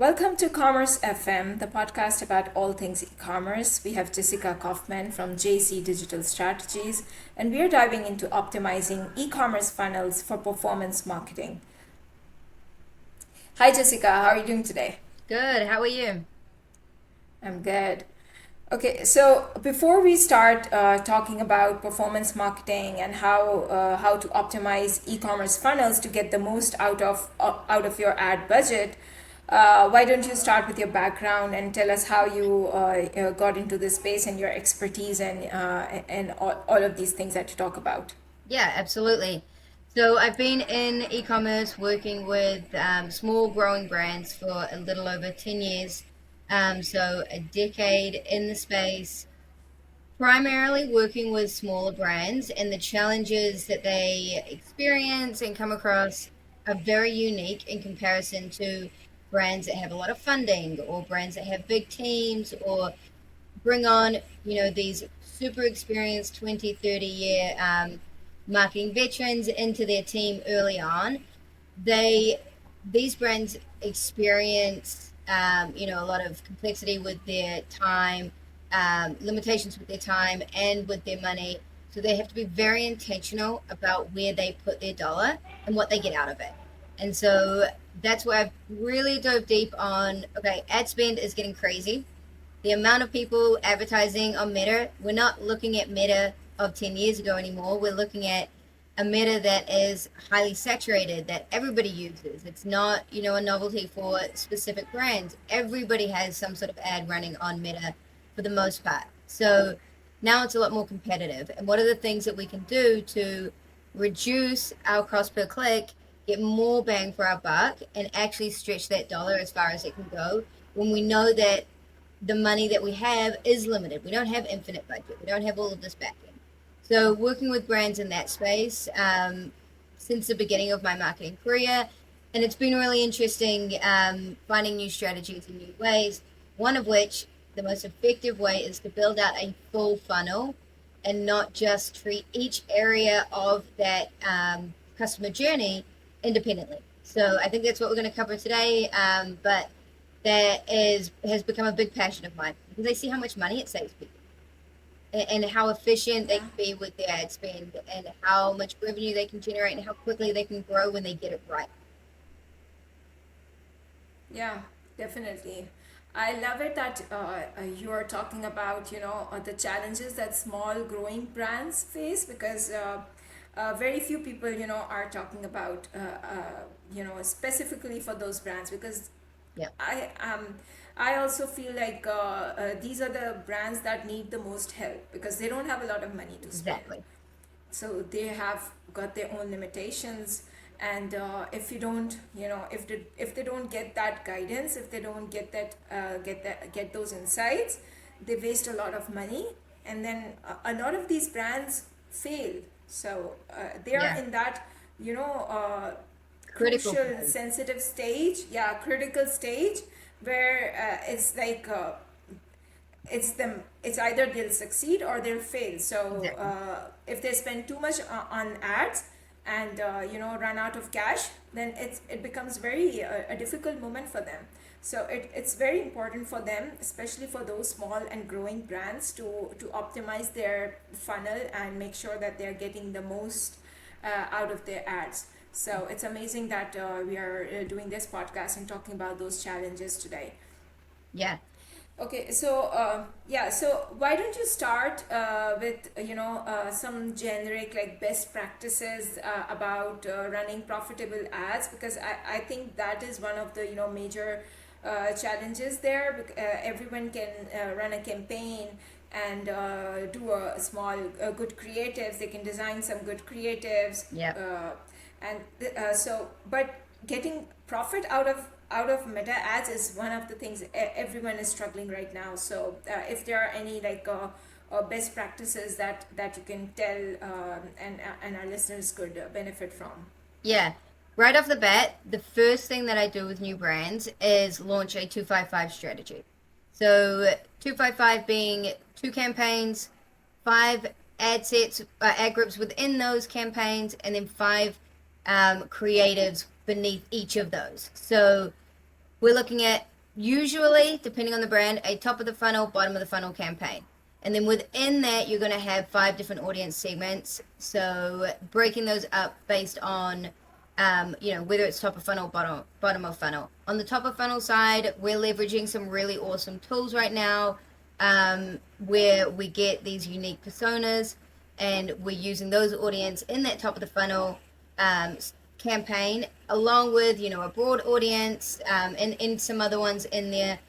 Welcome to Commerce FM, the podcast about all things e-commerce. We have Jessica Coffman from JC Digital Strategies, and we are diving into optimizing e-commerce funnels for performance marketing. Hi, Jessica. How are you doing today? Good. How are you? I'm good. Okay, so before we start talking about performance marketing and how to optimize e-commerce funnels to get the most out of your ad budget, why don't you start with your background and tell us how you got into this space and your expertise and all of these things that you talk about. Yeah, absolutely. So I've been in e-commerce working with small growing brands for a little over 10 years. So a decade in the space, primarily working with smaller brands, and the challenges that they experience and come across are very unique in comparison to brands that have a lot of funding or brands that have big teams or bring on, these super experienced 20, 30-year marketing veterans into their team early on. They These brands experience, a lot of complexity with their time, limitations with their time and with their money. So they have to be very intentional about where they put their dollar and what they get out of it. And so that's where I've really dove deep on, okay, ad spend is getting crazy. The amount of people advertising on Meta, we're not looking at Meta of 10 years ago anymore. We're looking at a Meta that is highly saturated, that everybody uses. It's not, a novelty for specific brands. Everybody has some sort of ad running on Meta for the most part. So now it's a lot more competitive. And what are the things that we can do to reduce our cost per click, get more bang for our buck, and actually stretch that dollar as far as it can go when we know that the money that we have is limited. We don't have infinite budget. We don't have all of this backing. So working with brands in that space since the beginning of my marketing career, and it's been really interesting finding new strategies and new ways. One of which, the most effective way, is to build out a full funnel and not just treat each area of that customer journey independently. So I think that's what we're going to cover today. But that has become a big passion of mine because I see how much money it saves people and how efficient they Yeah. can be with their ad spend and how much revenue they can generate and how quickly they can grow when they get it right. Yeah, definitely. I love it that you are talking about, the challenges that small growing brands face because very few people, are talking about, specifically for those brands because Yeah, I I also feel like these are the brands that need the most help because they don't have a lot of money to spend, exactly. so they have got their own limitations. And if you don't, if they don't get that guidance, if they don't get those insights, they waste a lot of money, and then a lot of these brands fail. So they are Yeah, in that, you know uh, critical crucial phase. sensitive stage, yeah, critical stage, where it's like it's either they'll succeed or they'll fail. So Exactly. if they spend too much on ads and run out of cash, then it becomes very a difficult moment for them. So it's very important for them, especially for those small and growing brands, to optimize their funnel and make sure that they're getting the most out of their ads. So it's amazing that we are doing this podcast and talking about those challenges today. Yeah. Okay, so yeah, so why don't you start with some generic like best practices about running profitable ads, because I think that is one of the major challenges there. Everyone can run a campaign and do a small good creatives. They can design some good creatives, Yeah. so but getting profit out of meta ads is one of the things everyone is struggling right now. So if there are any like best practices that you can tell, and our listeners could benefit from. Yeah. Right off the bat, the first thing that I do with new brands is launch a 255 strategy. So 255 being two campaigns, five ad sets, ad groups within those campaigns, and then five creatives beneath each of those. So we're looking at usually, depending on the brand, a top of the funnel, bottom of the funnel campaign. And then within that, you're going to have 5 different audience segments. So breaking those up based on, whether it's top of funnel, bottom of funnel. On the top of funnel side, we're leveraging some really awesome tools right now, where we get these unique personas, and we're using those audience in that top of the funnel um, campaign, along with a broad audience, and some other ones in there.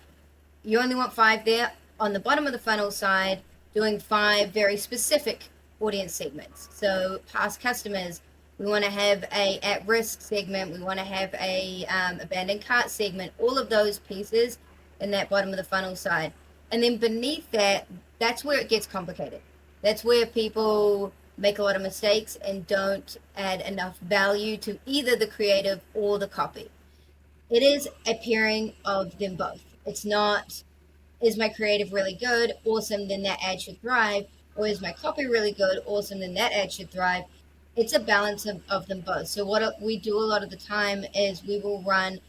You only want 5 there. On the bottom of the funnel side, doing 5 very specific audience segments. So past customers, we want to have a at-risk segment, we want to have a abandoned cart segment, all of those pieces in that bottom of the funnel side. And then beneath that, that's where it gets complicated. That's where people make a lot of mistakes and don't add enough value to either the creative or the copy. It is a pairing of them both. It's not, is my creative really good? Awesome, then that ad should thrive. Or is my copy really good? Awesome, then that ad should thrive. It's a balance of them both. So, what we do a lot of the time is we will run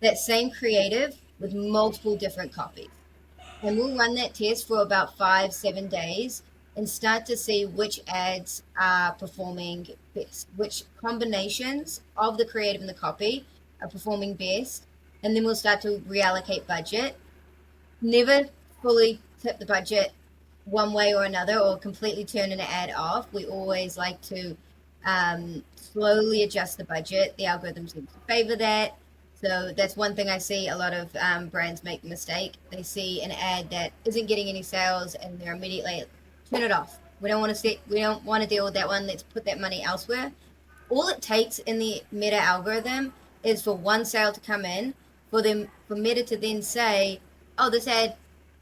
that same creative with multiple different copies. And we'll run that test for about 5, 7 days and start to see which ads are performing best, which combinations of the creative and the copy are performing best. And then we'll start to reallocate budget. Never fully tip the budget one way or another or completely turn an ad off. We always like to slowly adjust the budget. The algorithm seems to favor that. So that's one thing I see a lot of brands make the mistake. They see an ad that isn't getting any sales and they're immediately turn it off. We don't want to deal with that one. Let's put that money elsewhere. All it takes in the Meta algorithm is for one sale to come in, for Meta to then say, "Oh, this ad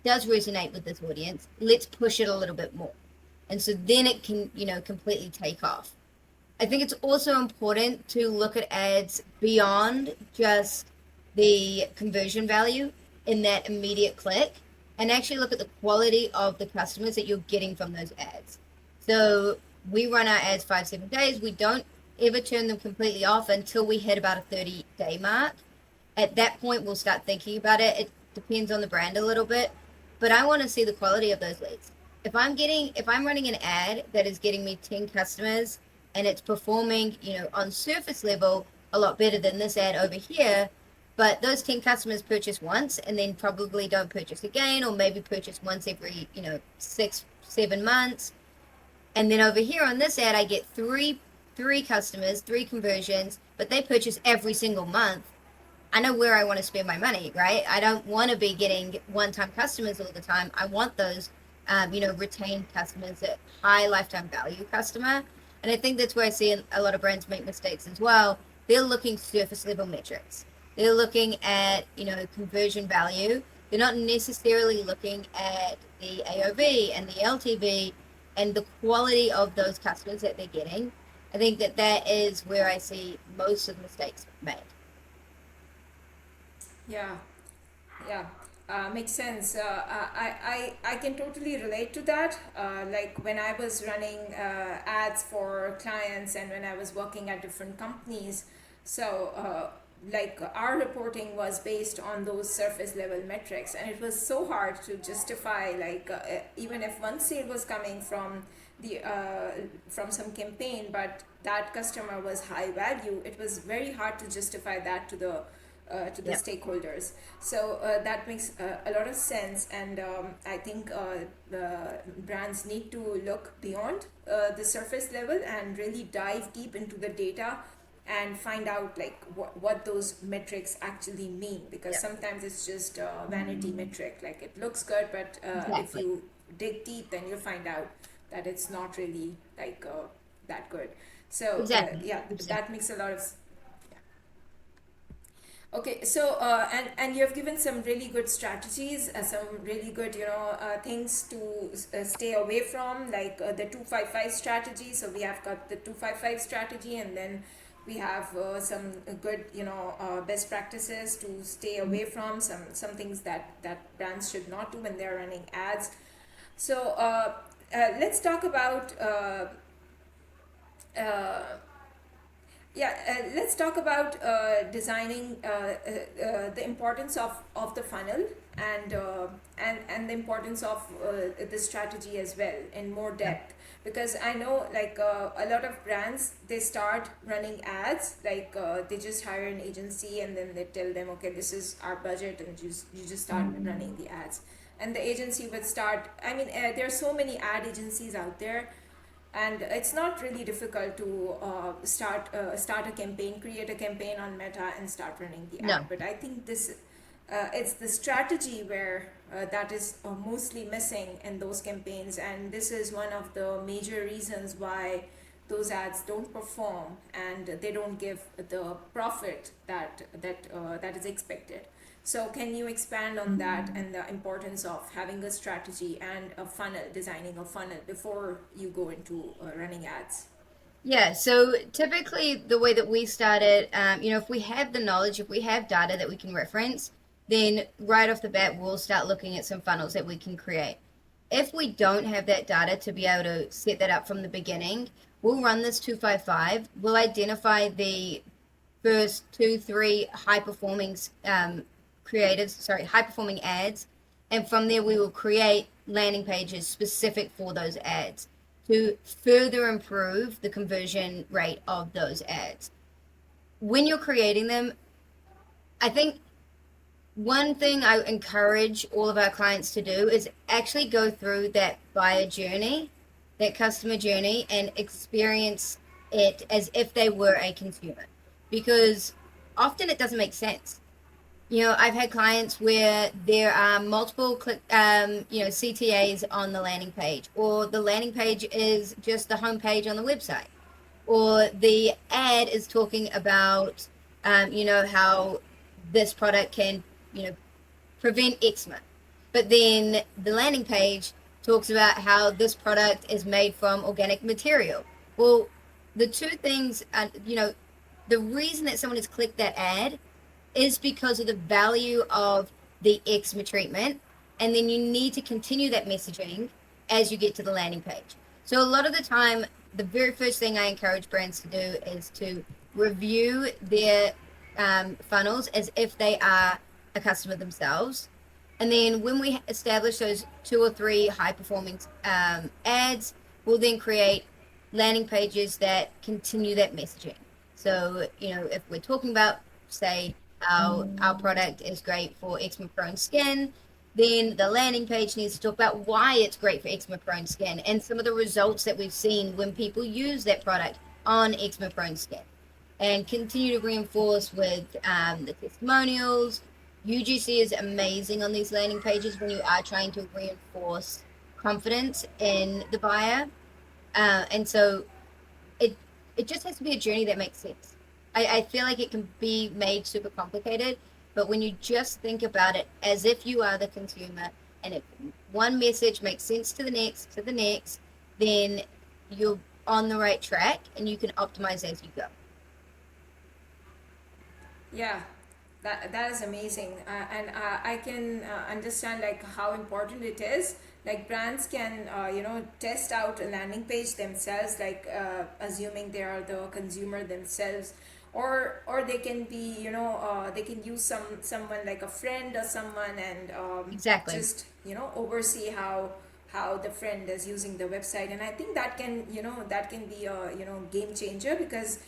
does resonate with this audience. Let's push it a little bit more," and so then it can completely take off. I think it's also important to look at ads beyond just the conversion value in that immediate click, and actually look at the quality of the customers that you're getting from those ads. So we run our ads 5, 7 days. We don't ever turn them completely off until we hit about a 30-day mark. At that point, we'll start thinking about it. It depends on the brand a little bit, but I want to see the quality of those leads. If I'm running an ad that is getting me 10 customers and it's performing, on surface level a lot better than this ad over here, but those 10 customers purchase once and then probably don't purchase again, or maybe purchase once every, 6, 7 months. And then over here on this ad, I get three customers, 3 conversions, but they purchase every single month. I know where I want to spend my money, right? I don't want to be getting one-time customers all the time. I want those, retained customers, that high lifetime value customer. And I think that's where I see a lot of brands make mistakes as well. They're looking surface level metrics. They're looking at, conversion value. They're not necessarily looking at the AOV and the LTV and the quality of those customers that they're getting. I think that is where I see most of the mistakes made. Yeah, yeah, makes sense. I can totally relate to that. Like when I was running ads for clients and when I was working at different companies, so like our reporting was based on those surface level metrics, and it was so hard to justify, like even if one sale was coming from the from some campaign, but that customer was high value, it was very hard to justify that to the Yep. stakeholders. So that makes a lot of sense, and I think the brands need to look beyond the surface level and really dive deep into the data and find out like what those metrics actually mean, because Yep. sometimes it's just a vanity metric, like it looks good, but if Exactly. you dig deep, then you'll find out that it's not really like that good. So Exactly. yeah, Exactly. that makes a lot of. Okay, so and you have given some really good strategies, some really good things to stay away from, like the 255 strategy. So we have got the 255 strategy, and then we have some good best practices to stay away from, some things that brands should not do when they're running ads. So let's talk about uh, Yeah, let's talk about designing the importance of the funnel and the importance of the strategy as well in more Yeah. depth, because I know like a lot of brands, they start running ads like they just hire an agency and then they tell them, okay, this is our budget, and you just start running the ads, and the agency would start. I mean, there are so many ad agencies out there, and it's not really difficult to start a campaign, create a campaign on Meta and start running the ad. No. But I think this it's the strategy where that is mostly missing in those campaigns, and this is one of the major reasons why those ads don't perform and they don't give the profit that is expected. So can you expand on that and the importance of having a strategy and a funnel, designing a funnel before you go into running ads? Yeah, so typically the way that we started, if we have the knowledge, if we have data that we can reference, then right off the bat, we'll start looking at some funnels that we can create. If we don't have that data to be able to set that up from the beginning, we'll run this 255. We'll identify the first two, three high performing high performing ads. And from there, we will create landing pages specific for those ads to further improve the conversion rate of those ads. When you're creating them, I think one thing I encourage all of our clients to do is actually go through that buyer journey, that customer journey, and experience it as if they were a consumer. Because often it doesn't make sense. I've had clients where there are multiple CTAs on the landing page, or the landing page is just the homepage on the website, or the ad is talking about, how this product can, you know, prevent eczema. But then the landing page talks about how this product is made from organic material. Well, the two things, the reason that someone has clicked that ad is because of the value of the eczema treatment. And then you need to continue that messaging as you get to the landing page. So a lot of the time, the very first thing I encourage brands to do is to review their funnels as if they are a customer themselves. And then when we establish those two or three high performing ads, we'll then create landing pages that continue that messaging. So, if we're talking about, say, our product is great for eczema prone skin, then the landing page needs to talk about why it's great for eczema prone skin and some of the results that we've seen when people use that product on eczema prone skin, and continue to reinforce with the testimonials. UGC is amazing on these landing pages when you are trying to reinforce confidence in the buyer. And so it it just has to be a journey that makes sense. I feel like it can be made super complicated, but when you just think about it as if you are the consumer, and if one message makes sense to the next, then you're on the right track and you can optimize as you go. Yeah, that is amazing, and I can understand like how important it is. Like brands can test out a landing page themselves, like assuming they are the consumer themselves, or they can be they can use someone like a friend or someone, and Exactly. just oversee how the friend is using the website. And I think that can be a game changer, because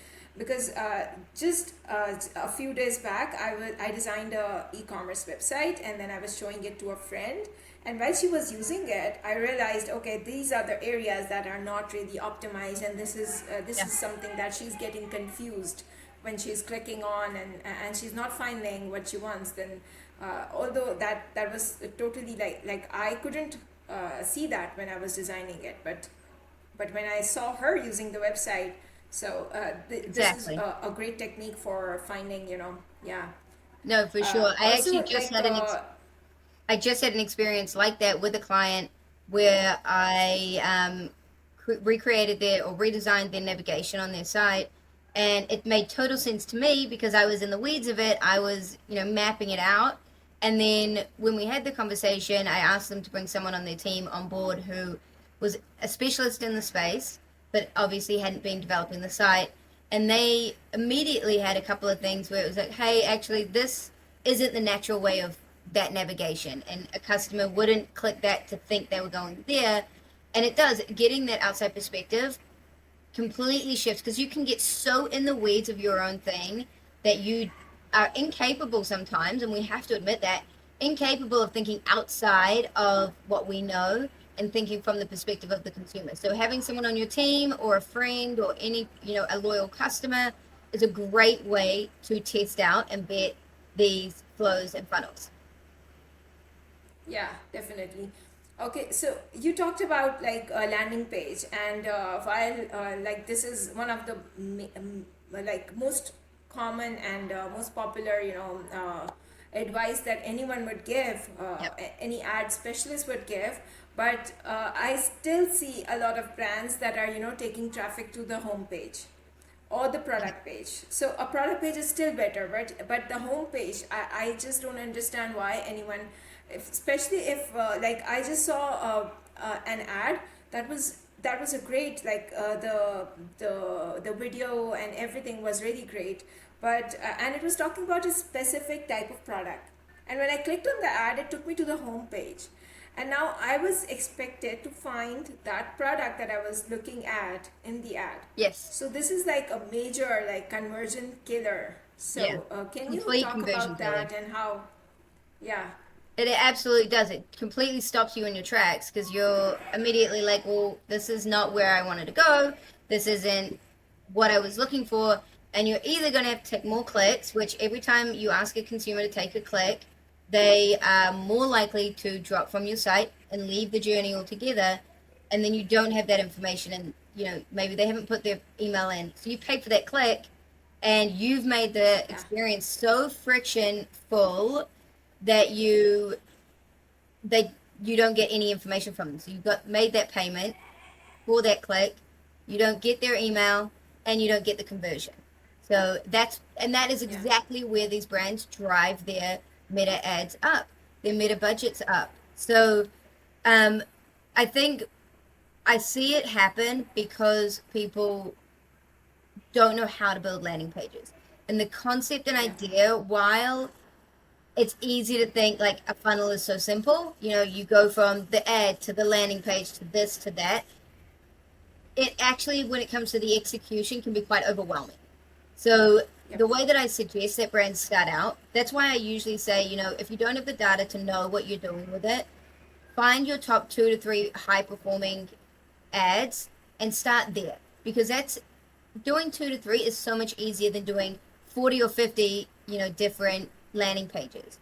just a few days back I designed a e-commerce website, and then I was showing it to a friend, and while she was using it I realized, okay, these are the areas that are not really optimized, and this Yeah. is something that she's getting confused when she's clicking on, and she's not finding what she wants. Then although that was totally like I couldn't see that when I was designing it, but when I saw her using the website, so this is Exactly. a great technique for finding, yeah. No, for sure. Also, like, I just had an experience like that with a client where I recreated their or redesigned their navigation on their site, and it made total sense to me because I was in the weeds of it. I was, mapping it out. And then when we had the conversation, I asked them to bring someone on their team on board who was a specialist in the space, but obviously hadn't been developing the site. and they immediately had a couple of things where it was like, hey, actually, this isn't the natural way of that navigation, and a customer wouldn't click that to think they were going there. And it does, getting that outside perspective completely shifts, because you can get so in the weeds of your own thing that you are incapable sometimes, and we have to admit that, incapable of thinking outside of what we know and thinking from the perspective of the consumer. So having someone on your team or a friend or any, a loyal customer is a great way to test out and vet these flows and funnels. Yeah, definitely. Okay, so you talked about like a landing page, and while like this is one of the like most common and most popular, advice that anyone would give, Yep. any ad specialist would give, but I still see a lot of brands that are taking traffic to the homepage or the product page. So a product page is still better, but the home page, I just don't understand why anyone, especially if like I just saw an ad that was a great, like the video and everything was really great, but and it was talking about a specific type of product, and when I clicked on the ad it took me to the home page, and now I was expected to find that product that I was looking at in the ad. Yes. So this is like a major like conversion killer. Yeah. So can you Complete talk conversion about killer. that and how? Yeah, It absolutely does. It completely stops you in your tracks because you're immediately like, well, this is not where I wanted to go. This isn't what I was looking for. And you're either going to have to take more clicks, which every time you ask a consumer to take a click, they are more likely to drop from your site and leave the journey altogether. And then you don't have that information. And, maybe they haven't put their email in. So you paid for that click and you've made the yeah, experience so friction full that they you don't get any information from them. So you got made that payment for that click, you don't get their email, and you don't get the conversion. So that is yeah, exactly where these brands drive their meta ads up, their meta budgets up. So um, I think I see it happen because people don't know how to build landing pages. And the concept and yeah, idea, while it's easy to think like a funnel is so simple. You go from the ad to the landing page to this to that. It actually, when it comes to the execution, can be quite overwhelming. So, yep, the way that I suggest that brands start out, that's why I usually say, if you don't have the data to know what you're doing with it, find your top 2 to 3 high performing ads and start there. Because that's doing 2 to 3 is so much easier than doing 40 or 50, different landing pages.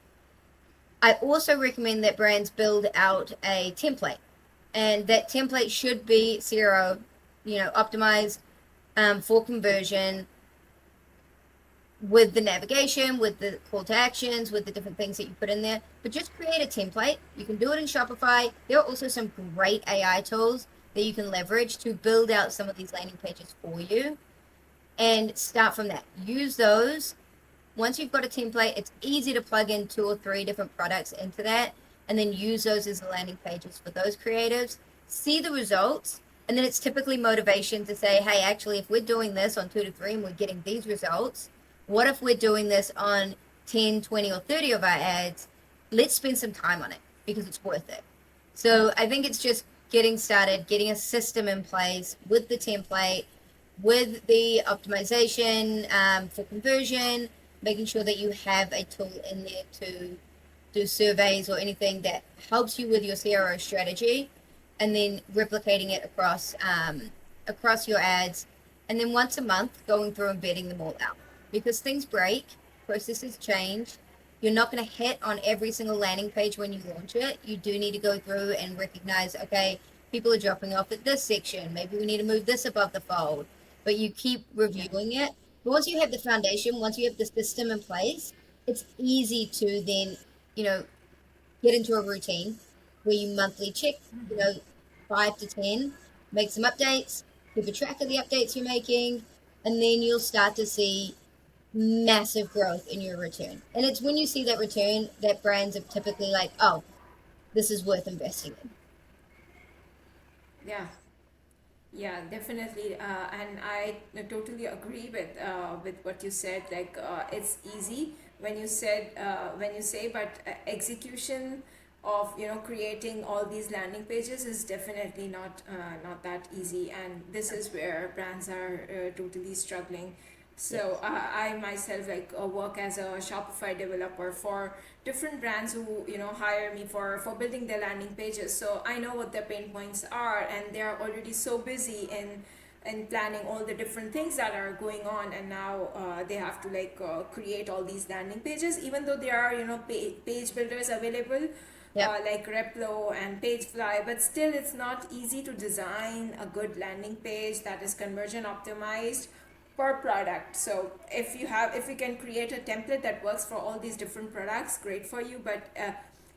I also recommend that brands build out a template, and that template should be zero, optimized for conversion with the navigation, with the call to actions, with the different things that you put in there. But just create a template. You can do it in Shopify. There are also some great AI tools that you can leverage to build out some of these landing pages for you and start from that. Use those. Once you've got a template, it's easy to plug in 2 or 3 different products into that and then use those as the landing pages for those creatives. See the results, and then it's typically motivation to say, hey, actually, if we're doing this on 2 to 3 and we're getting these results, what if we're doing this on 10, 20, or 30 of our ads? Let's spend some time on it because it's worth it. So I think it's just getting started, getting a system in place with the template, with the optimization for conversion, making sure that you have a tool in there to do surveys or anything that helps you with your CRO strategy, and then replicating it across your ads, and then once a month going through and vetting them all out because things break, processes change. You're not going to hit on every single landing page when you launch it. You do need to go through and recognize, okay, people are dropping off at this section. Maybe we need to move this above the fold. But you keep yeah, reviewing it. But once you have the foundation, once you have the system in place, it's easy to then, you know, get into a routine where you monthly check, you know, 5 to 10, make some updates, keep a track of the updates you're making, and then you'll start to see massive growth in your return. And it's when you see that return that brands are typically like, oh, this is worth investing in. yeah. Yeah, definitely, and I totally agree with what you said. Like, it's easy when you said when you say, but execution of creating all these landing pages is definitely not that easy, and this is where brands are totally struggling. So Yes. I myself like work as a Shopify developer for different brands who hire me for building their landing pages. So I know what their pain points are, and they are already so busy in planning all the different things that are going on, and now they have to like create all these landing pages, even though there are page builders available Yep. like Replo and Pagefly, but still it's not easy to design a good landing page that is conversion optimized per product. So if you can create a template that works for all these different products, great for you. But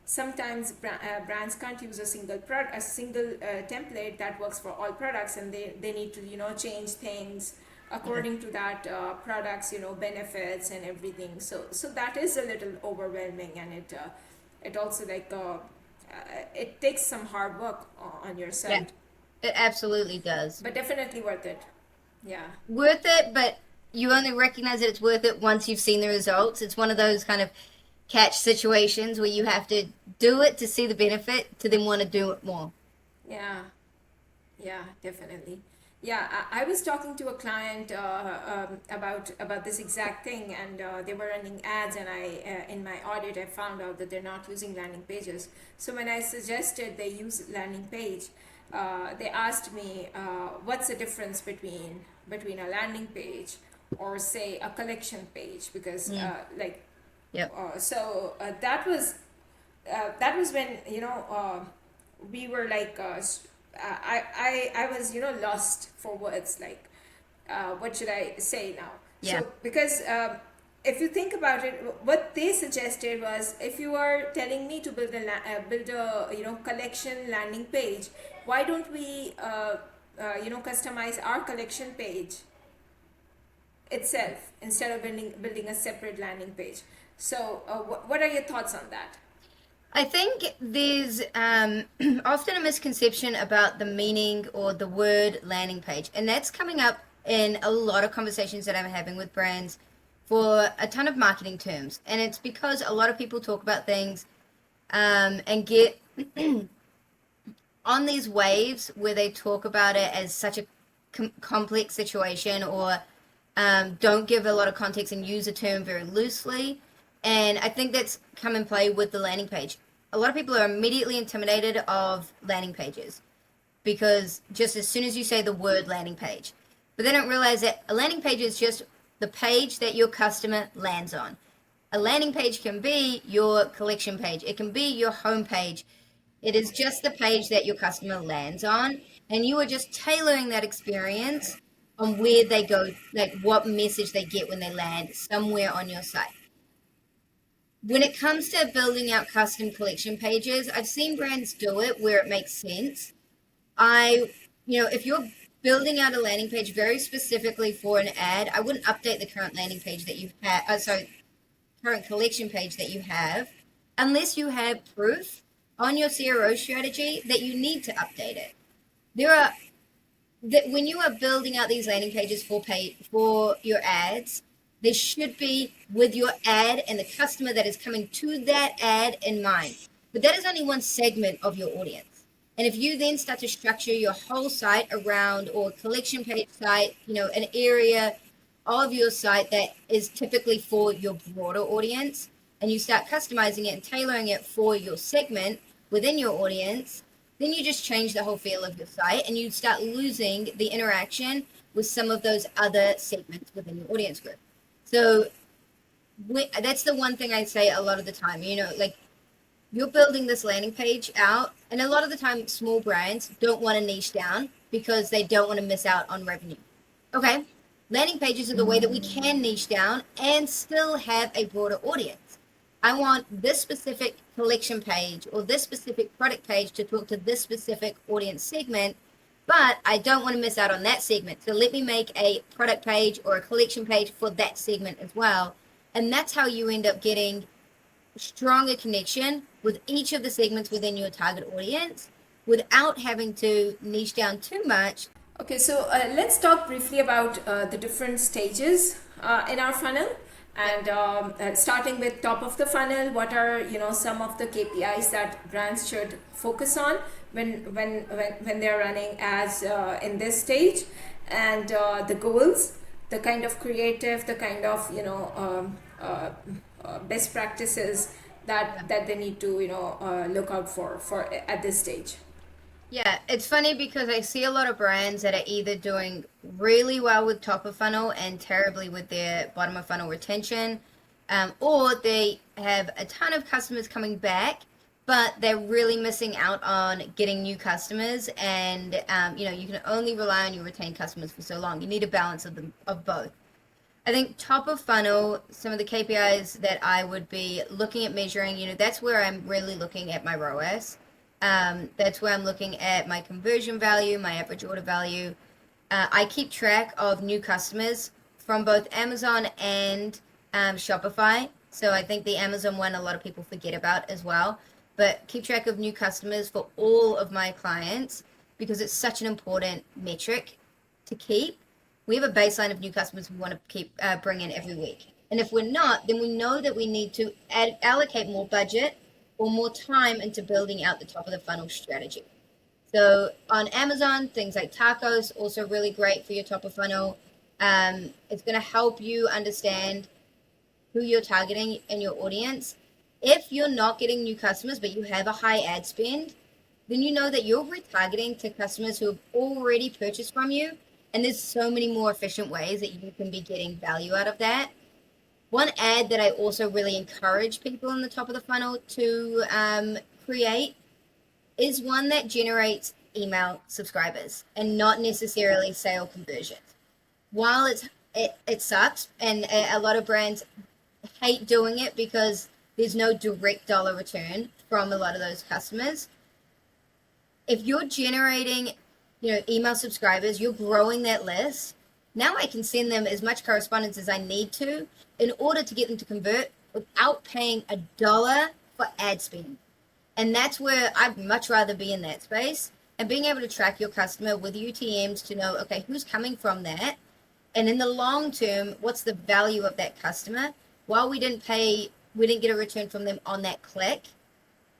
sometimes brands can't use a single template that works for all products, and they need to change things Yeah. according to that products benefits and everything. So that is a little overwhelming, and it also like it takes some hard work on your Yeah. side, It absolutely does. but definitely worth it. Yeah. Worth it, but you only recognize that it's worth it once you've seen the results. It's one of those kind of catch situations where you have to do it to see the benefit to then want to do it more. Yeah. Yeah, definitely. Yeah, I was talking to a client about this exact thing, and they were running ads, and I in my audit I found out that they're not using landing pages. So when I suggested they use landing page, they asked me what's the difference between a landing page or say a collection page, because Mm. Yep. that was when we were like I was lost for words, like what should I say now. Yeah. So because if you think about it, what they suggested was, if you are telling me to build a collection landing page, why don't we customize our collection page itself instead of building a separate landing page. So what are your thoughts on that? I think there's often a misconception about the meaning or the word landing page, and that's coming up in a lot of conversations that I'm having with brands for a ton of marketing terms. And it's because a lot of people talk about things and get on these waves where they talk about it as such a complex situation, or don't give a lot of context and use a term very loosely. And I think that's come in play with the landing page. A lot of people are immediately intimidated of landing pages because just as soon as you say the word landing page, but they don't realize that a landing page is just the page that your customer lands on. A landing page can be your collection page, it can be your home page. It is just the page that your customer lands on, and you are just tailoring that experience on where they go, like what message they get when they land somewhere on your site. When it comes to building out custom collection pages, I've seen brands do it where it makes sense. If you're building out a landing page very specifically for an ad, I wouldn't update the current landing page that you've had. Current collection page that you have, unless you have proof on your CRO strategy that you need to update it. There are that when you are building out these landing pages for your ads, they should be with your ad and the customer that is coming to that ad in mind. But that is only one segment of your audience. And if you then start to structure your whole site around, or collection page site, an area of your site that is typically for your broader audience, and you start customizing it and tailoring it for your segment within your audience, then you just change the whole feel of your site and you start losing the interaction with some of those other segments within your audience group. So that's the one thing I say a lot of the time, like you're building this landing page out, and a lot of the time small brands don't want to niche down because they don't want to miss out on revenue. Okay, landing pages are the way that we can niche down and still have a broader audience. I want this specific collection page or this specific product page to talk to this specific audience segment, but I don't want to miss out on that segment. So let me make a product page or a collection page for that segment as well. And that's how you end up getting stronger connection with each of the segments within your target audience without having to niche down too much. Okay, so let's talk briefly about the different stages in our funnel, Yep. and starting with top of the funnel. What are some of the KPIs that brands should focus on when they're running as in this stage, and the goals, the kind of creative, the kind of best practices Yeah. that they need to look out for at this stage. Yeah, it's funny because I see a lot of brands that are either doing really well with top of funnel and terribly with their bottom of funnel retention, or they have a ton of customers coming back, but they're really missing out on getting new customers. And you can only rely on your retained customers for so long. You need a balance of them of both. I think top of funnel, some of the KPIs that I would be looking at measuring, that's where I'm really looking at my ROAS. That's where I'm looking at my conversion value, my average order value. I keep track of new customers from both Amazon and Shopify. So I think the Amazon one a lot of people forget about as well. But keep track of new customers for all of my clients because it's such an important metric to keep. We have a baseline of new customers we want to keep bring in every week. And if we're not, then we know that we need to allocate more budget or more time into building out the top of the funnel strategy. So on Amazon, things like tacos also really great for your top of funnel. It's going to help you understand who you're targeting in your audience. If you're not getting new customers, but you have a high ad spend, then you know that you're retargeting to customers who have already purchased from you. And there's so many more efficient ways that you can be getting value out of that. One ad that I also really encourage people in the top of the funnel to create is one that generates email subscribers and not necessarily sale conversions. While it sucks, and a lot of brands hate doing it because there's no direct dollar return from a lot of those customers. If you're generating, email subscribers, you're growing that list. Now I can send them as much correspondence as I need to in order to get them to convert without paying a dollar for ad spend. And that's where I'd much rather be in that space and being able to track your customer with UTMs to know, okay, who's coming from that? And in the long term, what's the value of that customer? While we didn't get a return from them on that click,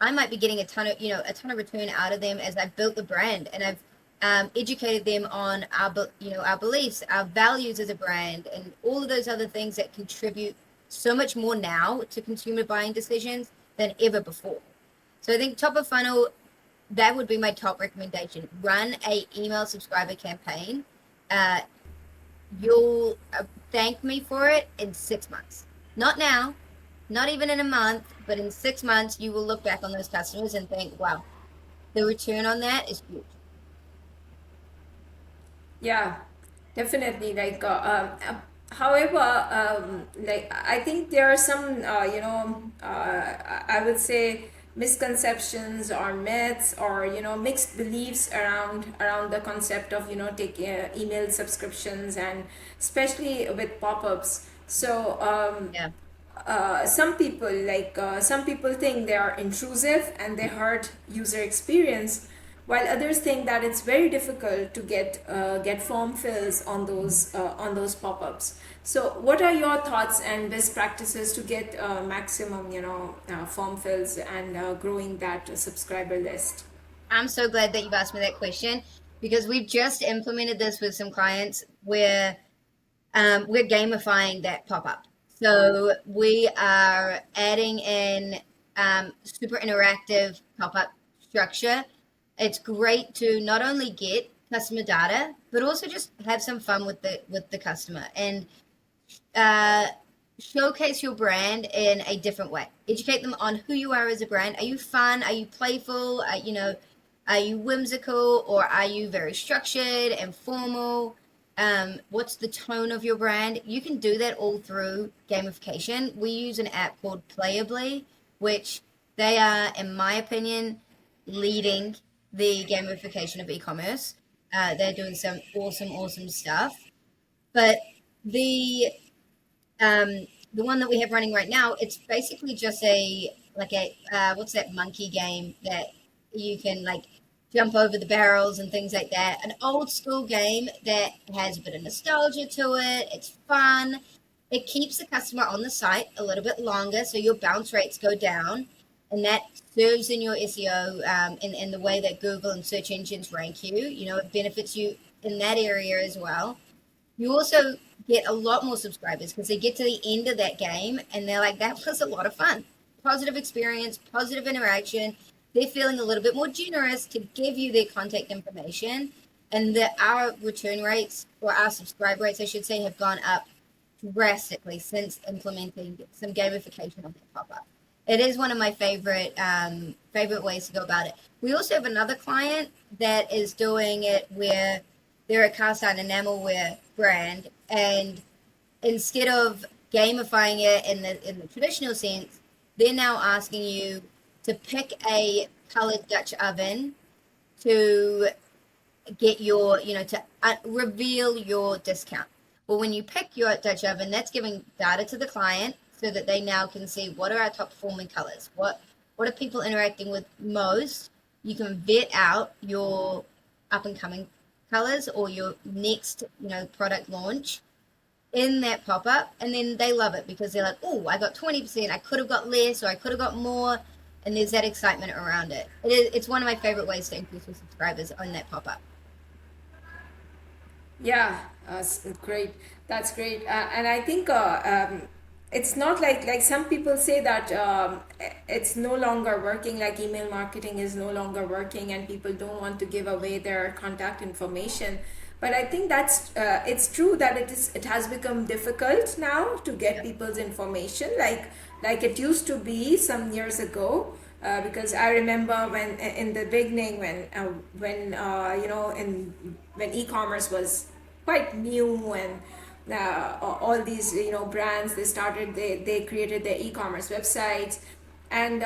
I might be getting a ton of return out of them as I've built the brand and I've educated them on our beliefs, our values as a brand, and all of those other things that contribute so much more now to consumer buying decisions than ever before. So I think top of funnel, that would be my top recommendation. Run a email subscriber campaign. Uh, you'll thank me for it in 6 months. Not now, not even in a month, but in 6 months, you will look back on those customers and think, wow, the return on that is huge. Yeah, definitely. However, like I think there are some, I would say misconceptions or myths or mixed beliefs around the concept of taking email subscriptions, and especially with pop-ups. So Yeah. some people think they are intrusive and they hurt user experience, while others think that it's very difficult to get form fills on those pop-ups. So what are your thoughts and best practices to get maximum form fills and growing that subscriber list? I'm so glad that you've asked me that question because we've just implemented this with some clients where we're gamifying that pop up. So we are adding in super interactive pop up structure. It's great to not only get customer data, but also just have some fun with the customer and uh, showcase your brand in a different way. Educate them on who you are as a brand. Are you fun? Are you playful? Are you whimsical, or are you very structured and formal? What's the tone of your brand? You can do that all through gamification. We use an app called Playably, which they are, in my opinion, leading the gamification of e-commerce. They're doing some awesome stuff. But the the one that we have running right now, it's basically just a what's that monkey game that you can like jump over the barrels and things like that. An old school game that has a bit of nostalgia to it. It's fun. It keeps the customer on the site a little bit longer, so your bounce rates go down, and that serves in your SEO, in the way that Google and search engines rank you. You know, it benefits you in that area as well. You also get a lot more subscribers because they get to the end of that game and they're like, that was a lot of fun. Positive experience, positive interaction. They're feeling a little bit more generous to give you their contact information. And our return rates, or our subscribe rates, I should say, have gone up drastically since implementing some gamification on that pop-up. It is one of my favorite ways to go about it. We also have another client that is doing it where they're a cast iron enamelware brand, and instead of gamifying it in the traditional sense, they're now asking you to pick a colored Dutch oven to get your, to reveal your discount. Well, when you pick your Dutch oven, that's giving data to the client so that they now can see what are our top performing colors, what are people interacting with most. You can vet out your up and coming colors or your next, product launch in that pop up, and then they love it because they're like, oh, I got 20%, I could have got less or I could have got more, and there's that excitement around it. It's one of my favorite ways to increase your subscribers on that pop up. Yeah, great. That's great. And I think it's not like some people say that it's no longer working, like email marketing is no longer working, and people don't want to give away their contact information. But I think that's it's true that it has become difficult now to get Yep. people's information like it used to be some years ago. Because I remember when in the beginning when in when e-commerce was quite new, and all these brands, they created their e-commerce websites, and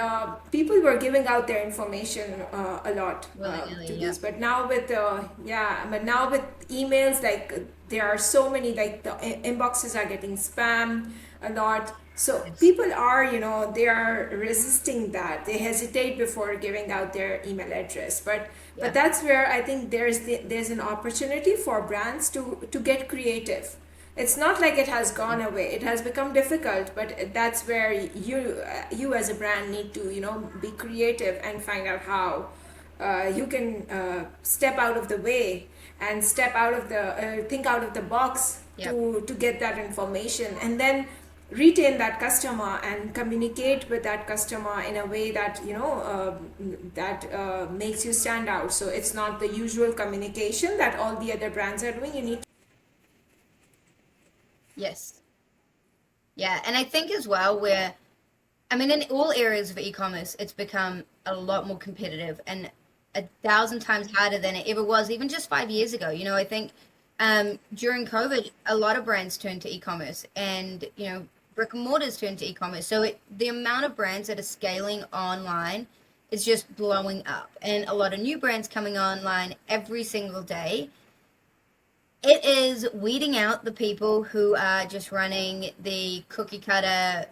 people were giving out their information a lot Willy-nilly, to yep. these. But now with now with emails, like there are so many, like the inboxes are getting spam a lot. So Yes. people are, they are resisting that. They hesitate before giving out their email address. But Yeah. that's where I think there's an opportunity for brands to get creative. It's not like it has gone away. It has become difficult, but that's where you as a brand need to be creative and find out how you can step out of the way and step out of the think out of the box Yep. to get that information, and then retain that customer and communicate with that customer in a way that that makes you stand out. So it's not the usual communication that all the other brands are doing. You need. Yes. Yeah. And I think as well, where, I mean, in all areas of e-commerce, it's become a lot more competitive and a thousand times harder than it ever was, even just 5 years ago. I think during COVID, a lot of brands turned to e-commerce, and brick and mortars turned to e-commerce. So the amount of brands that are scaling online is just blowing up, and a lot of new brands coming online every single day. It is weeding out the people who are just running the cookie cutter,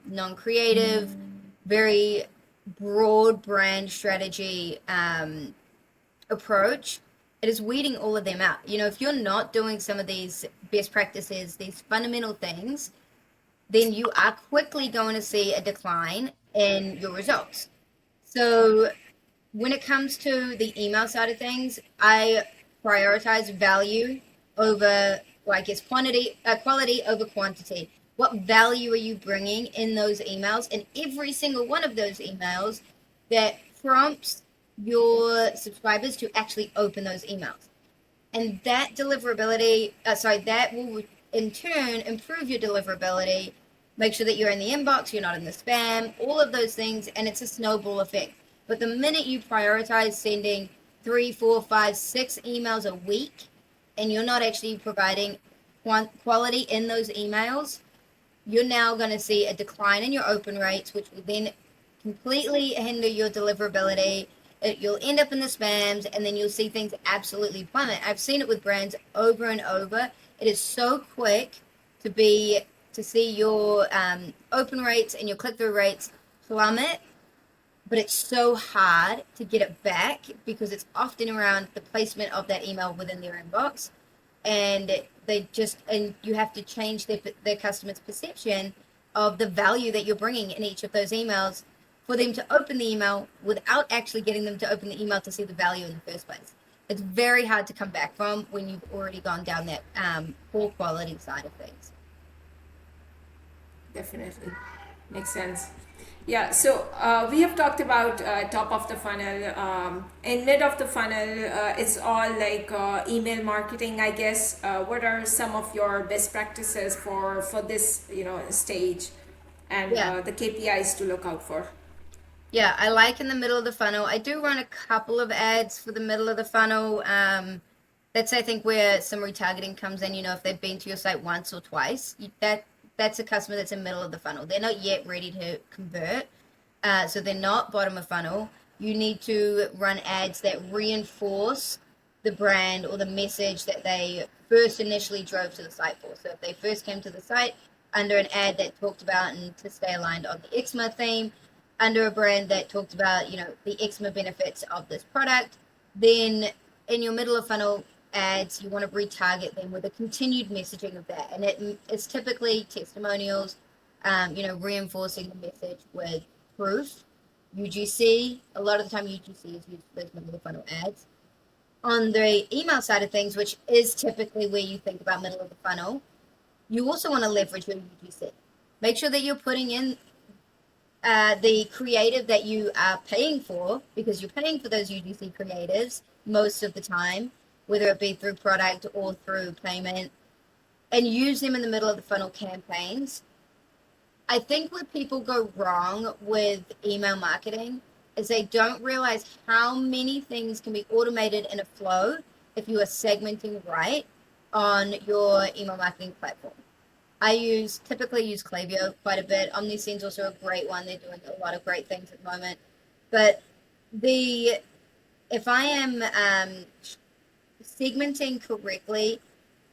non-creative, very broad brand strategy approach. It is weeding all of them out. If you're not doing some of these best practices, these fundamental things, then you are quickly going to see a decline in your results. So when it comes to the email side of things, I prioritize value over, well, I guess quality over quantity. What value are you bringing in those emails? And every single one of those emails that prompts your subscribers to actually open those emails. And that that will in turn improve your deliverability, make sure that you're in the inbox, you're not in the spam, all of those things, and it's a snowball effect. But the minute you prioritize sending three, four, five, six emails a week, and you're not actually providing quality in those emails, you're now going to see a decline in your open rates, which will then completely hinder your deliverability. You'll end up in the spams, and then you'll see things absolutely plummet. I've seen it with brands over and over. It is so quick to see your open rates and your click through rates plummet but it's so hard to get it back because it's often around the placement of that email within their inbox, and you have to change their customers' perception of the value that you're bringing in each of those emails for them to open the email without actually getting them to open the email to see the value in the first place. It's very hard to come back from when you've already gone down that poor quality side of things. Definitely. Makes sense. Yeah, so we have talked about top of the funnel. In mid of the funnel, it's all like email marketing, I guess. What are some of your best practices for this, stage, and Yeah. the KPIs to look out for? Yeah, I like in the middle of the funnel. I do run a couple of ads for the middle of the funnel. That's I think where some retargeting comes in. If they've been to your site once or twice, that's a customer that's in the middle of the funnel. They're not yet ready to convert, so they're not bottom of funnel. You need to run ads that reinforce the brand or the message that they first initially drove to the site for. So if they first came to the site under an ad that talked about and to stay aligned on the eczema theme, under a brand that talked about, the eczema benefits of this product, then in your middle of funnel ads, you want to retarget them with a continued messaging of that. And it's typically testimonials, reinforcing the message with proof. UGC, a lot of the time UGC is used for those middle of the funnel ads. On the email side of things, which is typically where you think about middle of the funnel, you also want to leverage your UGC. Make sure that you're putting in the creative that you are paying for, because you're paying for those UGC creatives most of the time, whether it be through product or through payment, and use them in the middle of the funnel campaigns. I think where people go wrong with email marketing is they don't realize how many things can be automated in a flow if you are segmenting right on your email marketing platform. I typically use Klaviyo quite a bit. OmniSend's also a great one. They're doing a lot of great things at the moment. But the if I am segmenting correctly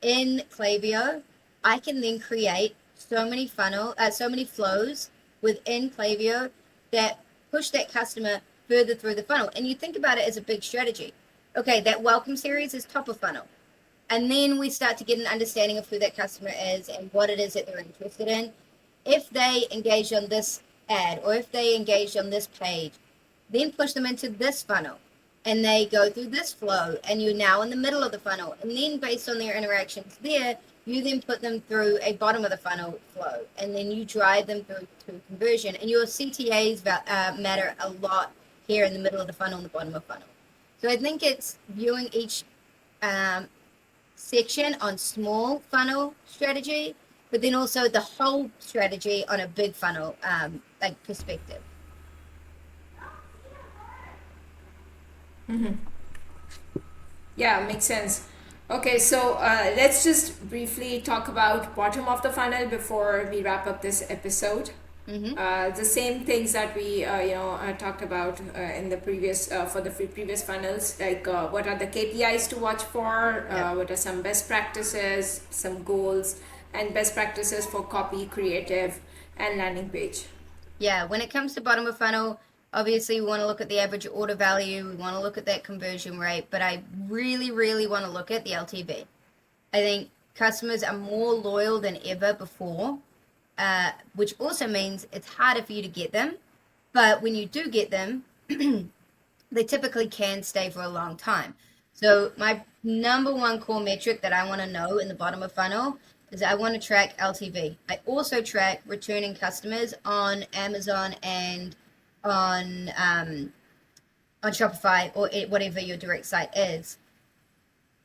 in Klaviyo, I can then create so many flows within Klaviyo that push that customer further through the funnel. And you think about it as a big strategy. Okay, that welcome series is top of funnel. And then we start to get an understanding of who that customer is and what it is that they're interested in. If they engage on this ad or if they engage on this page, then push them into this funnel and they go through this flow and you're now in the middle of the funnel. And then based on their interactions there, you then put them through a bottom of the funnel flow and then you drive them through to conversion. And your CTAs matter a lot here in the middle of the funnel and the bottom of funnel. So I think it's viewing each section on small funnel strategy, but then also the whole strategy on a big funnel like perspective. Yeah, makes sense. Okay, so let's just briefly talk about bottom of the funnel before we wrap up this episode. Mm-hmm. The same things that we talked about in the previous for the previous funnels, like what are the KPIs to watch for, Yep. what are some best practices, some goals, and best practices for copy, creative, and landing page. Yeah, when it comes to bottom of funnel, obviously we want to look at the average order value, we want to look at that conversion rate, but I really, really want to look at the LTV. I think customers are more loyal than ever before, which also means it's harder for you to get them. But when you do get them, they typically can stay for a long time. So my number one core metric that I want to know in the bottom of funnel is I want to track LTV. I also track returning customers on Amazon and on on Shopify or whatever your direct site is.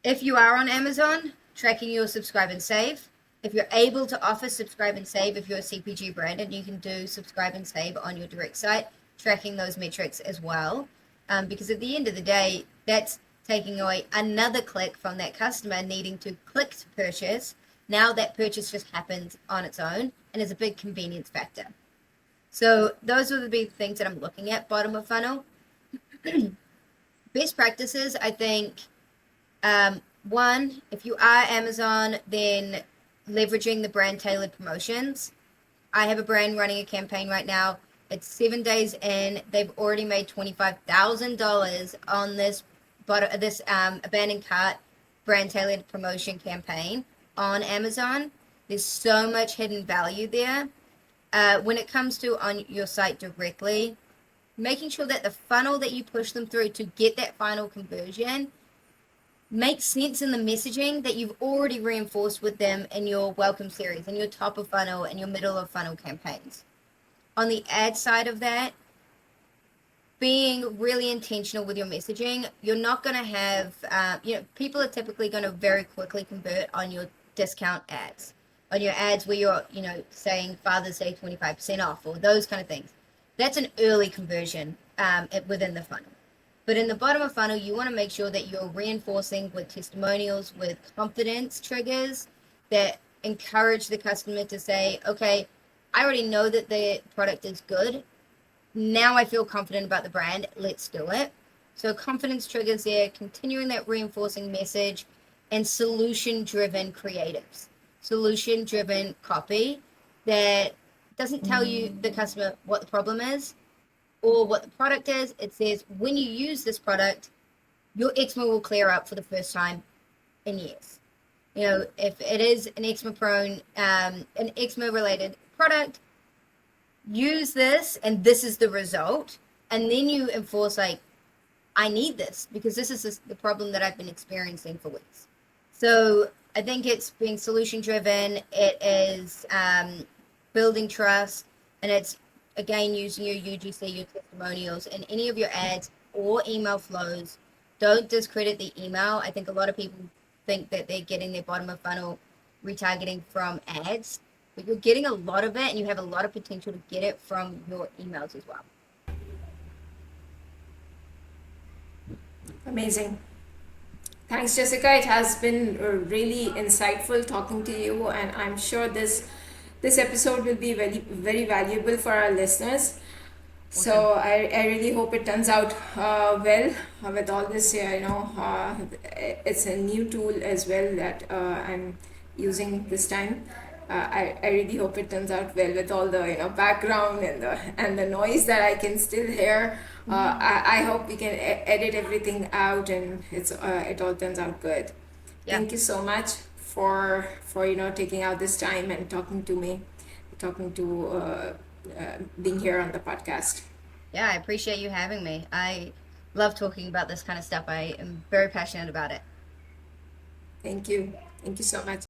If you are on Amazon, tracking your subscribe and save. If you're able to offer subscribe and save, if you're a CPG brand and you can do subscribe and save on your direct site, tracking those metrics as well. Because at the end of the day, that's taking away another click from that customer needing to click to purchase. Now that purchase just happens on its own and is a big convenience factor. So those are the big things that I'm looking at, bottom of funnel. Best practices, I think, one, if you are Amazon, then leveraging the brand tailored promotions. I have a brand running a campaign right now It's 7 days in. They've already made $25,000 on this abandoned cart brand tailored promotion campaign on Amazon. There's so much hidden value there. When it comes to on your site directly, making sure that the funnel that you push them through to get that final conversion makes sense in the messaging that you've already reinforced with them in your welcome series, in your top of funnel and your middle of funnel campaigns. On the ad side of that, being really intentional with your messaging, you're not going to have, people are typically going to very quickly convert on your discount ads, on your ads where you're, saying Father's Day 25% off or those kind of things. That's an early conversion within the funnel. But in the bottom of funnel, you want to make sure that you're reinforcing with testimonials, with confidence triggers that encourage the customer to say, okay, I already know that the product is good. Now I feel confident about the brand. Let's do it. So confidence triggers there, continuing that reinforcing message, and solution-driven creatives, solution-driven copy that doesn't tell you the customer what the problem is or what the product is. It says when you use this product, your eczema will clear up for the first time in years. If it is an eczema related product, use this and this is the result. And then you enforce like, I need this because this is the problem that I've been experiencing for weeks. So I think it's being solution driven. It is building trust, and it's again using your UGC, your testimonials, in any of your ads or email flows. Don't discredit the email. I think a lot of people think that they're getting their bottom of funnel retargeting from ads, but you're getting a lot of it, and you have a lot of potential to get it from your emails as well. Amazing. Thanks, Jessica. It has been really insightful talking to you, and I'm sure this episode will be very, very valuable for our listeners. So Awesome. I really hope it turns out well with all this. It's a new tool as well that I'm using this time. I really hope it turns out well with all the background and the noise that I can still hear. I hope we can edit everything out and it all turns out good. Yeah. Thank you so much for taking out this time and talking to me, talking to being here on the podcast. Yeah, I appreciate you having me. I love talking about this kind of stuff. I am very passionate about it. Thank you. Thank you so much.